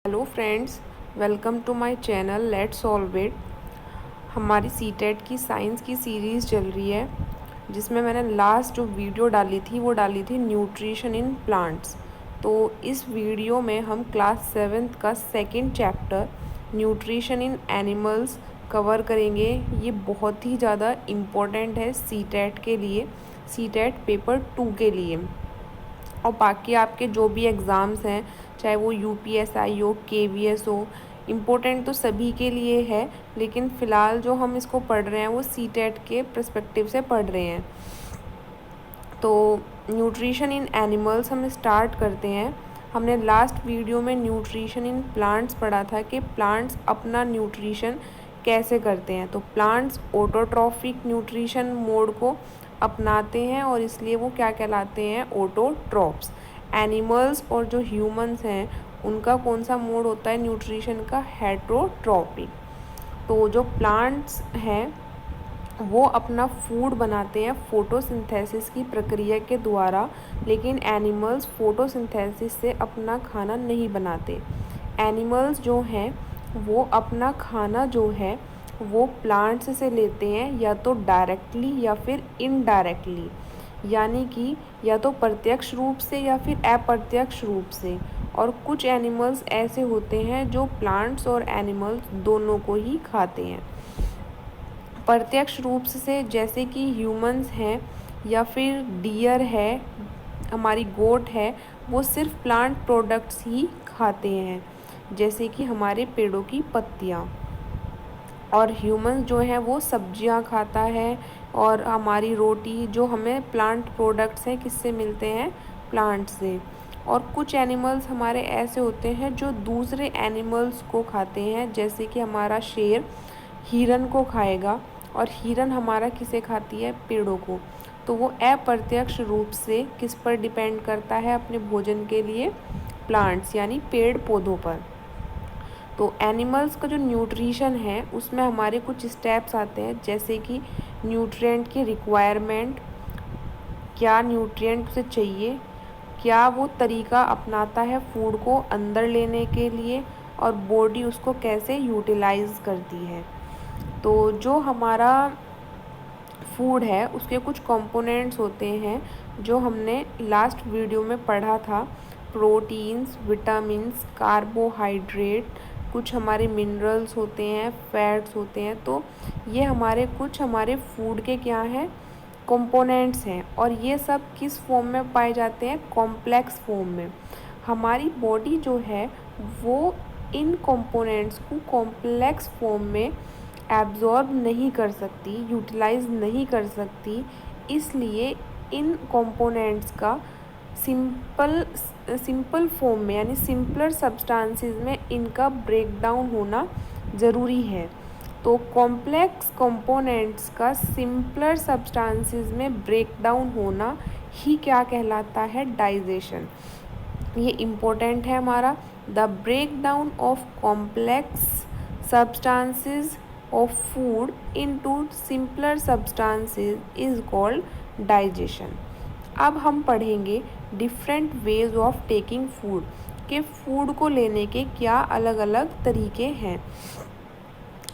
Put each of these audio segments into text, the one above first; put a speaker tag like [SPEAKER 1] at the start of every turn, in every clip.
[SPEAKER 1] Hello friends, welcome to my channel let's solve it. हमारी CTET की science की series चल रही है, जिसमें मैंने लास्ट जो वीडियो डाली थी वो डाली थी न्यूट्रिशन इन प्लांट्स। तो इस वीडियो में हम क्लास 7th का second chapter nutrition in animals cover करेंगे। ये बहुत ही ज़्यादा इम्पोर्टेंट है सीटेट के लिए, सीटेट पेपर 2 के लिए। और बाकी आपके जो भी एग्ज़ाम्स हैं, चाहे वो यूपीएसआई हो, केवीएस हो, इम्पोर्टेंट तो सभी के लिए है, लेकिन फ़िलहाल जो हम इसको पढ़ रहे हैं वो सीटेट के पर्सपेक्टिव से पढ़ रहे हैं। तो न्यूट्रिशन इन एनिमल्स हम स्टार्ट करते हैं। हमने लास्ट वीडियो में न्यूट्रिशन इन प्लांट्स पढ़ा था कि प्लांट्स अपना न्यूट्रिशन कैसे करते हैं। तो प्लांट्स ऑटोट्रॉफिक न्यूट्रिशन मोड को अपनाते हैं और इसलिए वो क्या कहलाते हैं, ऑटोट्रॉप्स। एनिमल्स और जो ह्यूमंस हैं उनका कौन सा मोड होता है न्यूट्रिशन का, हेटरोट्रॉपिक। तो जो प्लांट्स हैं वो अपना फूड बनाते हैं फोटोसिंथेसिस की प्रक्रिया के द्वारा, लेकिन एनिमल्स फोटोसिंथेसिस से अपना खाना नहीं बनाते। एनिमल्स जो हैं वो अपना खाना जो है वो प्लांट्स से लेते हैं, या तो डायरेक्टली या फिर इनडायरेक्टली, यानी कि या तो प्रत्यक्ष रूप से या फिर अप्रत्यक्ष रूप से। और कुछ एनिमल्स ऐसे होते हैं जो प्लांट्स और एनिमल्स दोनों को ही खाते हैं। प्रत्यक्ष रूप से जैसे कि ह्यूमंस हैं या फिर डियर है, हमारी गोट है, वो सिर्फ प्लांट प्रोडक्ट्स ही खाते हैं, जैसे कि हमारे पेड़ों की पत्तियाँ। और ह्यूमंस जो है वो सब्जियां खाता है, और हमारी रोटी जो हमें प्लांट प्रोडक्ट्स हैं किससे मिलते हैं, प्लांट से। और कुछ एनिमल्स हमारे ऐसे होते हैं जो दूसरे एनिमल्स को खाते हैं, जैसे कि हमारा शेर हिरन को खाएगा, और हिरन हमारा किसे खाती है, पेड़ों को। तो वो अप्रत्यक्ष रूप से किस पर डिपेंड करता है अपने भोजन के लिए, प्लांट्स यानी पेड़ पौधों पर। तो एनिमल्स का जो न्यूट्रिशन है उसमें हमारे कुछ स्टेप्स आते हैं, जैसे कि न्यूट्रिएंट की रिक्वायरमेंट, क्या न्यूट्रिएंट उसे चाहिए, क्या वो तरीका अपनाता है फूड को अंदर लेने के लिए, और बॉडी उसको कैसे यूटिलाइज करती है। तो जो हमारा फूड है उसके कुछ कंपोनेंट्स होते हैं जो हमने लास्ट वीडियो में पढ़ा था। प्रोटीन्स, विटामिन्स, कार्बोहाइड्रेट, कुछ हमारे मिनरल्स होते हैं, फैट्स होते हैं। तो ये हमारे कुछ हमारे फूड के क्या हैं, कंपोनेंट्स हैं। और ये सब किस फॉर्म में पाए जाते हैं, कॉम्प्लेक्स फॉर्म में। हमारी बॉडी जो है वो इन कंपोनेंट्स को कॉम्प्लेक्स फॉर्म में एब्जॉर्ब नहीं कर सकती, यूटिलाइज नहीं कर सकती, इसलिए इन कंपोनेंट्स का सिंपल फॉर्म में यानी सिंपलर सब्सटेंसेस में इनका ब्रेक डाउन होना ज़रूरी है। तो कॉम्प्लेक्स कंपोनेंट्स का सिंपलर सब्सटेंसेस में ब्रेक डाउन होना ही क्या कहलाता है, डाइजेशन। ये इम्पोर्टेंट है हमारा। The breakdown of complex substances of food into simpler substances is called digestion। अब हम पढ़ेंगे different ways of taking food, के फूड को लेने के क्या अलग अलग तरीके हैं।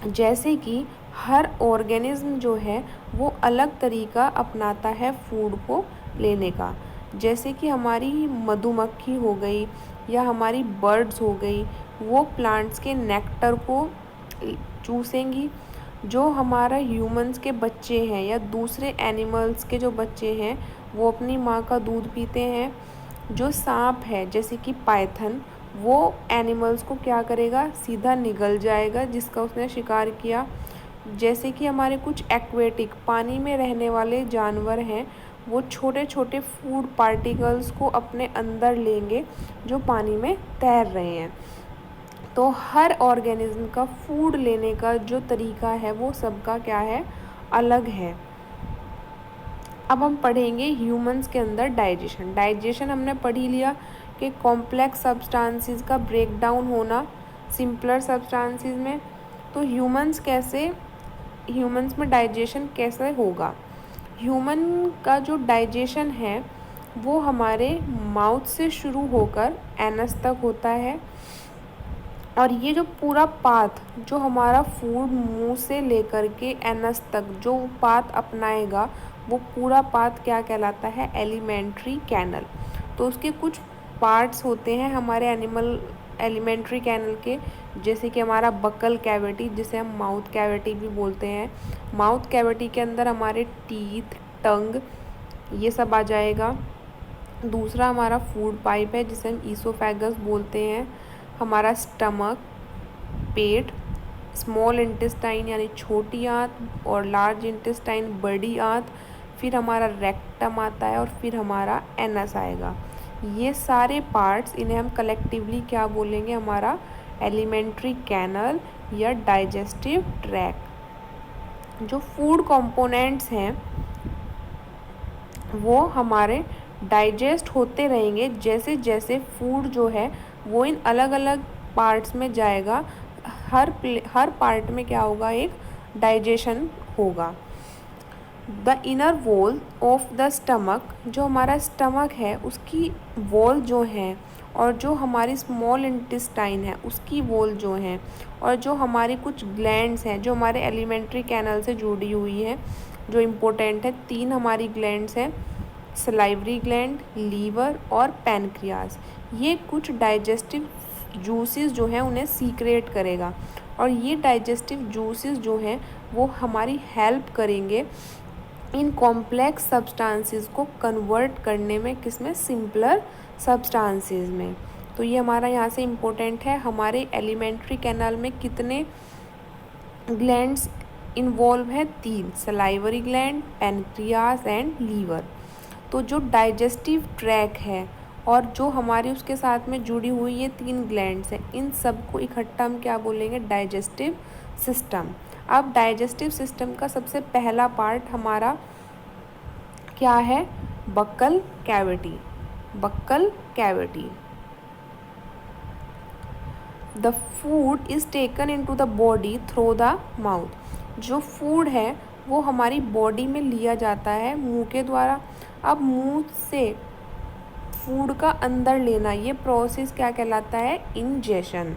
[SPEAKER 1] जैसे कि हर ऑर्गेनिज्म जो है वो अलग तरीका अपनाता है फूड को लेने का। जैसे कि हमारी मधुमक्खी हो गई या हमारी बर्ड्स हो गई, वो प्लांट्स के नेक्टर को चूसेंगी। जो हमारा ह्यूमंस के बच्चे हैं या दूसरे एनिमल्स के जो बच्चे हैं वो अपनी माँ का दूध पीते हैं। जो सांप है जैसे कि पाइथन, वो एनिमल्स को क्या करेगा, सीधा निगल जाएगा जिसका उसने शिकार किया। जैसे कि हमारे कुछ एक्वेटिक पानी में रहने वाले जानवर हैं, वो छोटे छोटे फूड पार्टिकल्स को अपने अंदर लेंगे जो पानी में तैर रहे हैं। तो हर ऑर्गेनिज्म का फूड लेने का जो तरीका है वो सबका क्या है, अलग है। अब हम पढ़ेंगे ह्यूमंस के अंदर डाइजेशन। डाइजेशन हमने पढ़ ही लिया कि कॉम्प्लेक्स सब्सटेंसेस का ब्रेक डाउन होना सिंपलर सब्सटेंसेस में। तो ह्यूमंस में डाइजेशन कैसे होगा। ह्यूमन का जो डाइजेशन है वो हमारे माउथ से शुरू होकर एनस तक होता है। और ये जो पूरा पाथ जो हमारा फूड मुंह से लेकर के एनस तक जो पाथ अपनाएगा, वो पूरा पाथ क्या कहलाता है? Alimentary canal. तो उसके कुछ पार्ट्स होते हैं हमारे एलिमेंट्री कैनल के, जैसे कि हमारा बकल कैविटी, जिसे हम माउथ कैविटी भी बोलते हैं। माउथ कैविटी के अंदर हमारे टीथ, टंग, ये सब आ जाएगा। दूसरा हमारा फूड पाइप है, जिसे हम ईसोफेगस बोलते हैं। हमारा स्टमक, पेट, स्मॉल इंटेस्टाइन यानी छोटी आंत, और लार्ज इंटेस्टाइन बड़ी आंत, फिर हमारा रेक्टम आता है, और फिर हमारा एनस आएगा। ये सारे पार्ट्स, इन्हें हम कलेक्टिवली क्या बोलेंगे? हमारा एलिमेंट्री कैनल या डाइजेस्टिव ट्रैक्ट। जो फूड कंपोनेंट्स हैं वो हमारे डाइजेस्ट होते रहेंगे जैसे जैसे फूड जो है वो इन अलग अलग पार्ट्स में जाएगा। हर पार्ट में क्या होगा? एक डाइजेशन होगा। The inner wall of the stomach, जो हमारा स्टमक है उसकी वॉल जो है, और जो हमारी स्मॉल इंटेस्टाइन है उसकी वॉल जो है, और जो हमारी कुछ ग्लैंड्स हैं जो हमारे एलिमेंट्री कैनल से जुड़ी हुई हैं, जो इम्पोर्टेंट है, 3 हमारी ग्लैंड्स हैं, सलाइवरी ग्लैंड, लीवर और पैनक्रियाज। ये कुछ डाइजेस्टिव जूसेस जो हैं उन्हें सीक्रेट करेगा, और ये डाइजेस्टिव जूसेस जो हैं वो हमारी हेल्प करेंगे इन कॉम्प्लेक्स सब्सटेंसेस को कन्वर्ट करने में, किसमें? सिंपलर सब्सटेंसेस में। तो ये हमारा यहाँ से इम्पोर्टेंट है। हमारे एलिमेंट्री कैनाल में कितने ग्लैंड्स इन्वॉल्व है? 3, salivary gland, pancreas and liver. तो जो डाइजेस्टिव ट्रैक है और जो हमारी उसके साथ में जुड़ी हुई ये 3 ग्लैंड्स हैं, इन सब को इकट्ठा हम क्या बोलेंगे? Digestive system. अब डाइजेस्टिव सिस्टम का सबसे पहला पार्ट हमारा क्या है? Buccal cavity. Buccal cavity. The food is taken into the body through the mouth. जो फूड है वो हमारी बॉडी में लिया जाता है मुंह के द्वारा। अब मुंह से फूड का अंदर लेना, ये प्रोसेस क्या कहलाता है? इंजेशन।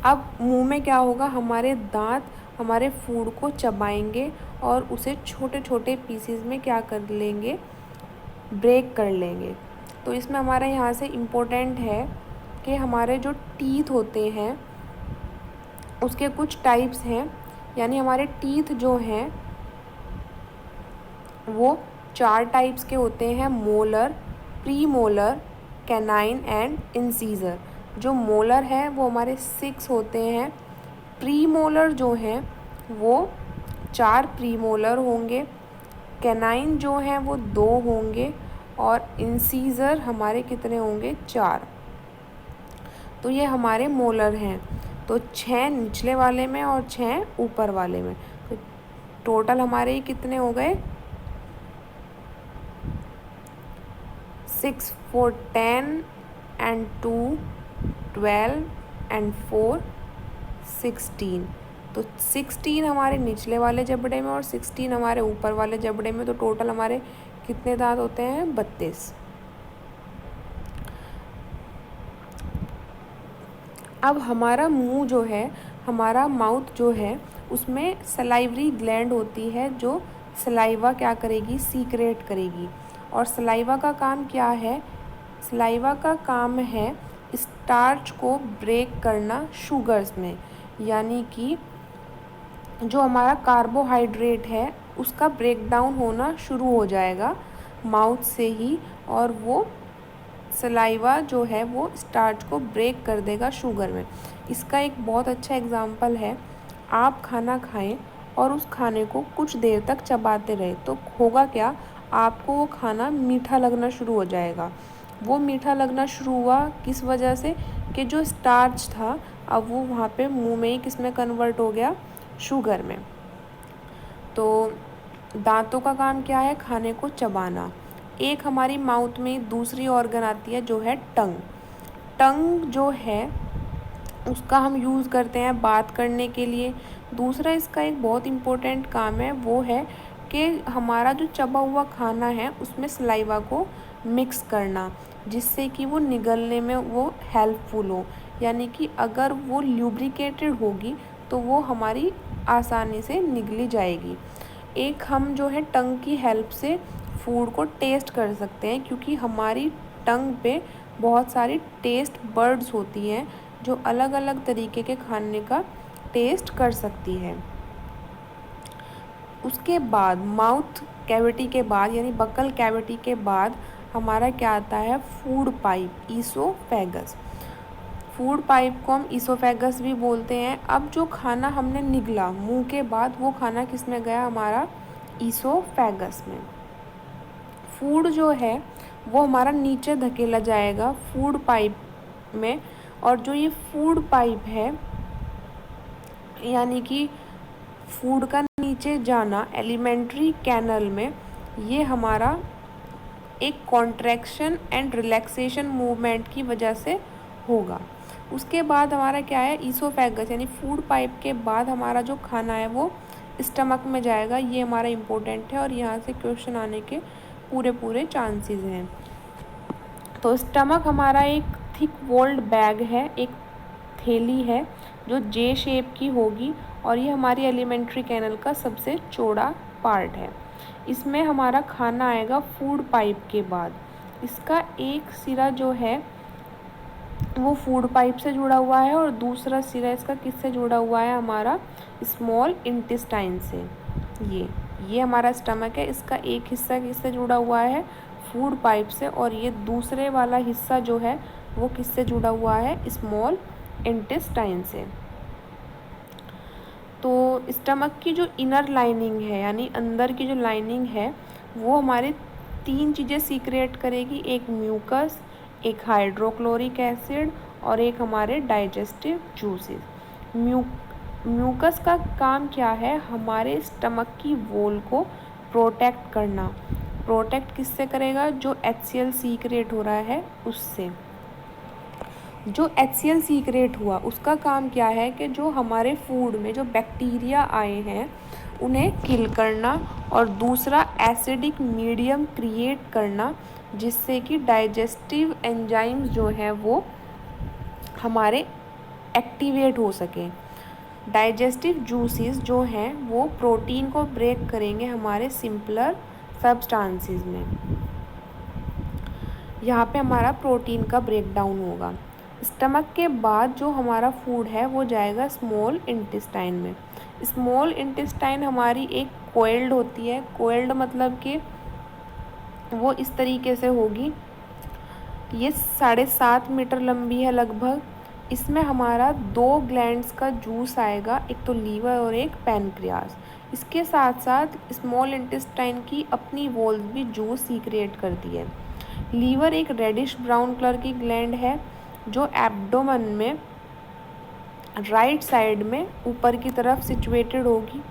[SPEAKER 1] अब मुंह में क्या होगा? हमारे दांत हमारे फूड को चबाएंगे और उसे छोटे छोटे पीसेस में क्या कर लेंगे? ब्रेक कर लेंगे। तो इसमें हमारा यहाँ से इम्पोर्टेंट है कि हमारे जो टीथ होते हैं उसके कुछ टाइप्स हैं, यानी हमारे टीथ जो हैं वो 4 टाइप्स के होते हैं: molar, pre molar, canine and incisor. जो मोलर है वो हमारे 6 होते हैं। प्री मोलर जो हैं वो 4 प्री मोलर होंगे, कैनाइन जो हैं वो 2 होंगे, और इंसीजर हमारे कितने होंगे? 4। तो ये हमारे मोलर हैं। तो 6 निचले वाले में और 6 ऊपर वाले में, तो टोटल हमारे ये कितने हो गए? 6, 4, 10 and 2, 12 and 4, 16। तो 16 हमारे निचले वाले जबड़े में और 16 हमारे ऊपर वाले जबड़े में, तो टोटल हमारे कितने दांत होते हैं? 32। अब हमारा मुंह जो है, हमारा माउथ जो है, उसमें सलाइवरी ग्लैंड होती है जो सलाइवा क्या करेगी? सीक्रेट करेगी। और सलाइवा का काम क्या है? सलाइवा का काम है स्टार्च को ब्रेक करना शुगर्स में, यानी कि जो हमारा कार्बोहाइड्रेट है उसका ब्रेक डाउन होना शुरू हो जाएगा माउथ से ही, और वो सलाइवा जो है वो स्टार्च को ब्रेक कर देगा शुगर में। इसका एक बहुत अच्छा एग्जाम्पल है, आप खाना खाएं और उस खाने को कुछ देर तक चबाते रहे तो होगा क्या? आपको वो खाना मीठा लगना शुरू हो जाएगा। वो मीठा लगना शुरू हुआ किस वजह से? कि जो स्टार्च था अब वो वहाँ पे मुंह में ही किस में कन्वर्ट हो गया? शुगर में। तो दांतों का काम क्या है? खाने को चबाना। एक हमारी माउथ में दूसरी ऑर्गन आती है जो है टंग। टंग जो है उसका हम यूज़ करते हैं बात करने के लिए। दूसरा इसका एक बहुत इम्पोर्टेंट काम है, वो है कि हमारा जो चबा हुआ खाना है उसमें सलाइवा को मिक्स करना, जिससे कि वो निगलने में वो हेल्पफुल हो। यानी कि अगर वो ल्यूब्रिकेटेड होगी तो वो हमारी आसानी से निगली जाएगी। एक हम जो है टंग की हेल्प से फूड को टेस्ट कर सकते हैं, क्योंकि हमारी टंग पे बहुत सारी टेस्ट बर्ड्स होती हैं जो अलग अलग तरीके के खाने का टेस्ट कर सकती है। उसके बाद माउथ कैविटी के बाद यानी बकल कैविटी के बाद हमारा क्या आता है, food pipe, oesophagus. Food pipe को हम ईसोफेगस भी बोलते हैं। अब जो खाना हमने निगला मुंह के बाद, वो खाना किस में गया, हमारा ईसोफेगस में। फूड जो है वो हमारा नीचे धकेला जाएगा फूड पाइप में, और जो ये फूड पाइप है यानी कि फूड का नीचे जाना एलिमेंट्री कैनल में, ये हमारा एक कॉन्ट्रैक्शन एंड रिलैक्सेशन मूवमेंट की वजह से होगा। उसके बाद हमारा क्या है, ईसोफेगस यानी फूड पाइप के बाद हमारा जो खाना है वो स्टमक में जाएगा। ये हमारा इम्पोर्टेंट है और यहाँ से क्वेश्चन आने के पूरे चांसेस हैं। तो स्टमक हमारा एक थिक वॉल्ड बैग है, एक थैली है जो जे शेप की होगी, और ये हमारी एलिमेंट्री कैनल का सबसे चौड़ा पार्ट है। इसमें हमारा खाना आएगा फूड पाइप के बाद। इसका एक सिरा जो है वो फूड पाइप से जुड़ा हुआ है और दूसरा सिरा इसका किससे जुड़ा हुआ है, हमारा स्मॉल इंटेस्टाइन से। ये हमारा स्टमक है, इसका एक हिस्सा किससे जुड़ा हुआ है, फूड पाइप से, और ये दूसरे वाला हिस्सा जो है वो किससे जुड़ा हुआ है, स्मॉल इंटेस्टाइन से। तो स्टमक की जो इनर लाइनिंग है यानी अंदर की जो लाइनिंग है वो हमारे 3 चीज़ें सीक्रेट करेगी, एक म्यूकस, एक हाइड्रोक्लोरिक एसिड और एक हमारे डाइजेस्टिव जूसेस। म्यूकस का काम क्या है, हमारे स्टमक की वॉल को प्रोटेक्ट करना। प्रोटेक्ट किससे करेगा, जो HCl सीक्रेट हो रहा है उससे। जो HCl सीक्रेट हुआ उसका काम क्या है कि जो हमारे फूड में जो बैक्टीरिया आए हैं उन्हें किल करना, और दूसरा एसिडिक मीडियम क्रिएट करना जिससे कि डाइजेस्टिव एंजाइम्स जो है वो हमारे एक्टिवेट हो सके। डाइजेस्टिव जूसेस जो हैं वो प्रोटीन को ब्रेक करेंगे हमारे सिंपलर सब्सटेंसेस में। यहाँ पे हमारा प्रोटीन का ब्रेकडाउन होगा। स्टमक के बाद जो हमारा फूड है वो जाएगा स्मॉल इंटेस्टाइन में। स्मॉल इंटेस्टाइन हमारी एक कोइल्ड होती है। कोइल्ड मतलब कि वो इस तरीके से होगी, ये 7.5 मीटर लंबी है लगभग। इसमें हमारा 2 ग्लैंड्स का जूस आएगा, एक तो लीवर और एक पैनक्रियास। इसके साथ साथ स्मॉल इंटेस्टाइन की अपनी वॉल्स भी जूस सीक्रेट करती है। लीवर एक रेडिश ब्राउन कलर की ग्लैंड है जो एब्डोमेन में राइट साइड में ऊपर की तरफ सिचुएटेड होगी।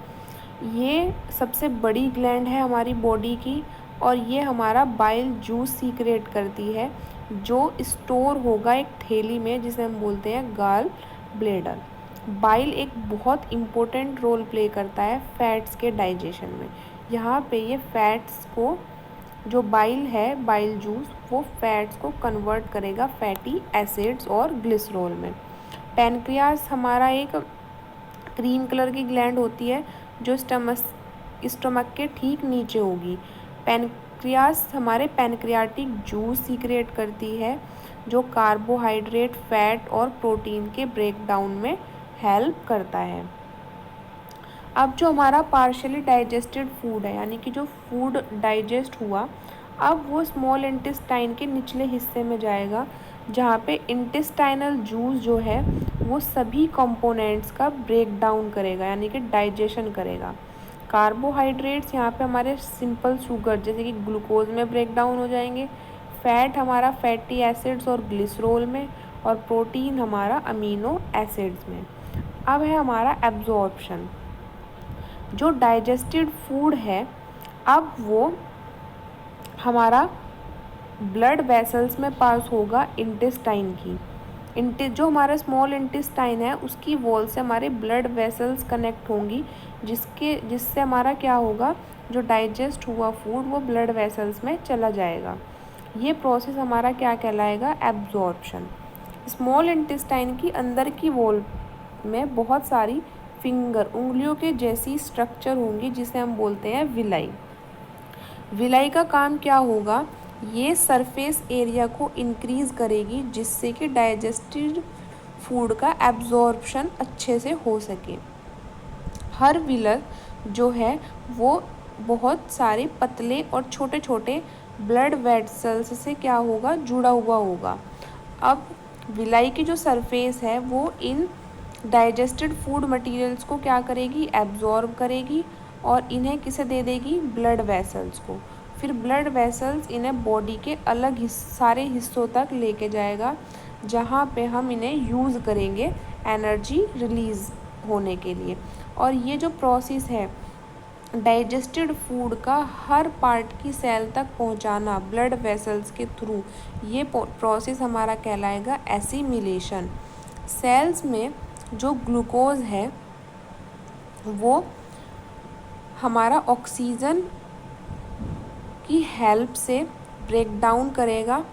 [SPEAKER 1] ये सबसे बड़ी ग्लैंड है हमारी बॉडी की, और ये हमारा बाइल जूस सीक्रेट करती है जो स्टोर होगा एक थैली में जिसे हम बोलते हैं गाल ब्लेडर। बाइल एक बहुत इम्पोर्टेंट रोल प्ले करता है फैट्स के डाइजेशन में। यहाँ पे ये फैट्स को, जो बाइल है, बाइल जूस, वो फैट्स को कन्वर्ट करेगा फैटी एसिड्स और ग्लिसरॉल में। पैनक्रियास हमारा एक क्रीम कलर की ग्लैंड होती है जो स्टमक के ठीक नीचे होगी। पैनक्रियास हमारे पैनक्रियाटिक जूस सीक्रेट करती है जो कार्बोहाइड्रेट, फैट और प्रोटीन के ब्रेकडाउन में हेल्प करता है। अब जो हमारा पार्शियली डाइजेस्टेड फूड है यानी कि जो फूड डाइजेस्ट हुआ, अब वो स्मॉल इंटेस्टाइन के निचले हिस्से में जाएगा जहाँ पे इंटेस्टाइनल जूस जो है वो सभी कंपोनेंट्स का ब्रेक डाउन करेगा यानी कि डाइजेशन करेगा। कार्बोहाइड्रेट्स यहाँ पे हमारे सिंपल शुगर जैसे कि ग्लूकोज में ब्रेक डाउन हो जाएंगे। फैट हमारा फैटी एसिड्स और ग्लिसरॉल में, और प्रोटीन हमारा अमीनो एसिड्स में। अब है हमारा एब्जॉर्प्शन। जो डाइजेस्टेड फूड है अब वो हमारा ब्लड वेसल्स में पास होगा इंटेस्टाइन की। जो हमारा स्मॉल इंटेस्टाइन है उसकी वॉल से हमारे ब्लड वेसल्स कनेक्ट होंगी जिससे हमारा क्या होगा, जो डाइजेस्ट हुआ फूड वो ब्लड वेसल्स में चला जाएगा। ये प्रोसेस हमारा क्या कहलाएगा, एब्जॉर्प्शन। स्मॉल इंटेस्टाइन की अंदर की वॉल में बहुत सारी फिंगर, उंगलियों के जैसी स्ट्रक्चर होंगी जिसे हम बोलते हैं विलाई। विलाई का काम क्या होगा, ये सरफेस एरिया को इंक्रीज करेगी जिससे कि डाइजेस्टेड फूड का एब्जॉर्प्शन अच्छे से हो सके। हर विलर जो है वो बहुत सारे पतले और छोटे छोटे ब्लड वेसल्स से क्या होगा, जुड़ा हुआ होगा। अब विलाई की जो सरफेस है वो इन डाइजेस्टेड फूड मटेरियल्स को क्या करेगी, एब्जॉर्ब करेगी और इन्हें किसे दे देगी, ब्लड वेसल्स को। फिर ब्लड वेसल्स इन्हें बॉडी के अलग सारे हिस्सों तक लेके जाएगा जहाँ पे हम इन्हें यूज़ करेंगे एनर्जी रिलीज़ होने के लिए। और ये जो प्रोसेस है डाइजेस्टेड फूड का हर पार्ट की सेल तक पहुंचाना ब्लड वेसल्स के थ्रू, ये प्रोसेस हमारा कहलाएगा एसिमिलेशन। सेल्स में जो ग्लूकोज है वो हमारा ऑक्सीजन की हेल्प से ब्रेक डाउन करेगा,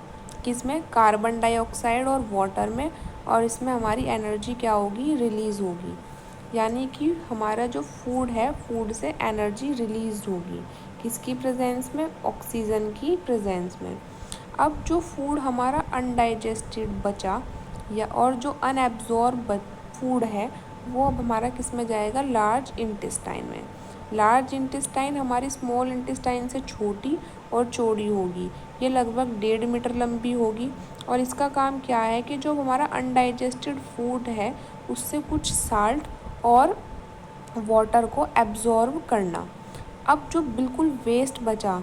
[SPEAKER 1] किसमें, कार्बन डाइऑक्साइड और वाटर में, और इसमें हमारी एनर्जी क्या होगी, रिलीज़ होगी। यानी कि हमारा जो फूड है, फूड से एनर्जी रिलीज होगी, किसकी प्रेजेंस में, ऑक्सीजन की प्रेजेंस में। अब जो फूड हमारा अनडाइजेस्टेड बचा या और जो अनएब्जॉर्ब फूड है वो अब हमारा किस में जाएगा, लार्ज इंटेस्टाइन में। लार्ज इंटेस्टाइन हमारी स्मॉल इंटेस्टाइन से छोटी और चौड़ी होगी, ये लगभग 1.5 मीटर लंबी होगी। और इसका काम क्या है कि जो हमारा अनडाइजेस्टेड फूड है उससे कुछ साल्ट और वाटर को एब्जॉर्ब करना। अब जो बिल्कुल वेस्ट बचा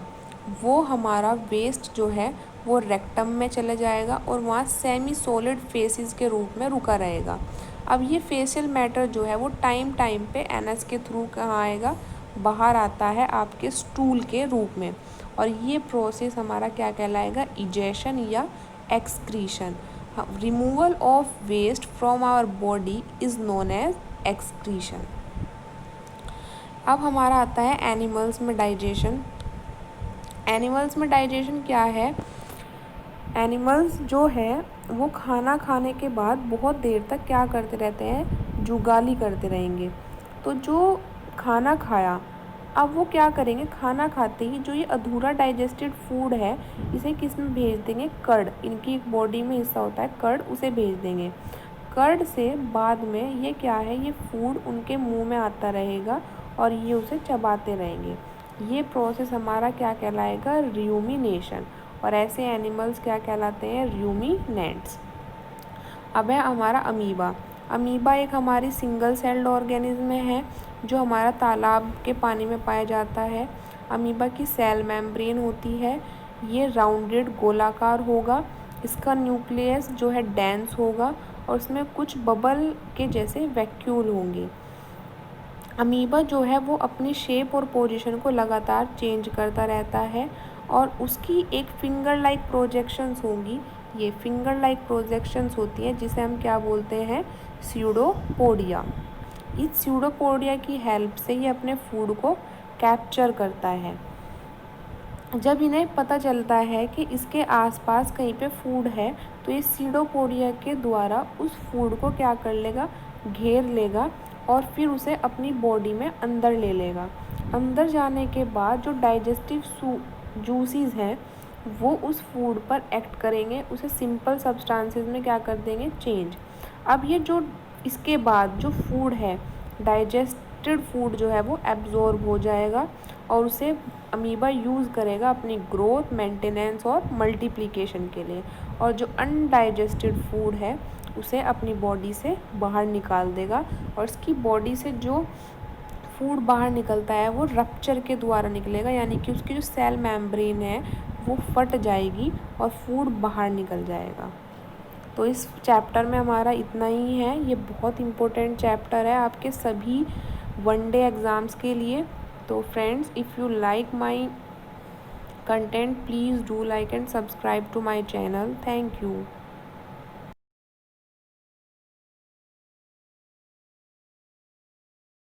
[SPEAKER 1] वो हमारा वेस्ट जो है वो रेक्टम में चले जाएगा और वहाँ सेमी सॉलिड फेसिस के रूप में रुका रहेगा। अब ये फेशियल मैटर जो है वो टाइम पे एनएस के थ्रू कहाँ आएगा, बाहर आता है आपके स्टूल के रूप में। और ये प्रोसेस हमारा क्या कहलाएगा, इजेशन या excretion. Removal of waste from our body is known as excretion. अब हमारा आता है एनिमल्स में डाइजेशन। एनिमल्स में डाइजेशन क्या है, एनिमल्स जो है वो खाना खाने के बाद बहुत देर तक क्या करते रहते हैं, जुगाली करते रहेंगे। तो जो खाना खाया अब वो क्या करेंगे, खाना खाते ही जो ये अधूरा डाइजेस्टेड फूड है इसे किस में भेज देंगे, कर्ड, इनकी एक बॉडी में हिस्सा होता है कर्ड, उसे भेज देंगे। कर्ड से बाद में ये क्या है, ये फूड उनके मुंह में आता रहेगा और ये उसे चबाते रहेंगे। ये प्रोसेस हमारा क्या कहलाएगा, र्यूमिनेशन। और ऐसे एनिमल्स क्या कहलाते हैं, र्यूमिनेंट्स। अब है हमारा अमीबा। अमीबा एक हमारी सिंगल सेल्ड ऑर्गेनिज्म है जो हमारा तालाब के पानी में पाया जाता है। अमीबा की सेल मेम्ब्रेन होती है, ये राउंडेड गोलाकार होगा। इसका न्यूक्लियस जो है डेंस होगा और उसमें कुछ बबल के जैसे वैक्यूल होंगे। अमीबा जो है वो अपनी शेप और पोजीशन को लगातार चेंज करता रहता है और उसकी एक फिंगर लाइक प्रोजेक्शंस होंगी। ये फिंगर लाइक प्रोजेक्शंस होती हैं जिसे हम क्या बोलते हैं, स्यूडोपोडिया। इस स्यूडोपोडिया की हेल्प से ये अपने फूड को कैप्चर करता है। जब इन्हें पता चलता है कि इसके आसपास कहीं पे फूड है तो ये स्यूडोपोडिया के द्वारा उस फूड को क्या कर लेगा, घेर लेगा और फिर उसे अपनी बॉडी में अंदर ले लेगा। अंदर जाने के बाद जो डाइजेस्टिव जूसीज हैं वो उस फूड पर एक्ट करेंगे, उसे सिंपल सब्सटेंसेस में क्या कर देंगे, चेंज। अब ये जो इसके बाद जो फूड है, डाइजेस्टेड फूड जो है वो एब्जॉर्ब हो जाएगा और उसे अमीबा यूज़ करेगा अपनी ग्रोथ, मेंटेनेंस और मल्टीप्लिकेशन के लिए। और जो अनडाइजेस्टेड फूड है उसे अपनी बॉडी से बाहर निकाल देगा और इसकी बॉडी से जो फूड बाहर निकलता है वो रप्चर के द्वारा निकलेगा, यानी कि उसकी जो सेल मेम्ब्रेन है वो फट जाएगी और फूड बाहर निकल जाएगा। तो इस चैप्टर में हमारा इतना ही है। ये बहुत इम्पोर्टेंट चैप्टर है आपके सभी वनडे एग्ज़ाम्स के लिए। तो friends, if you like my content, please do like and subscribe to my channel. Thank you.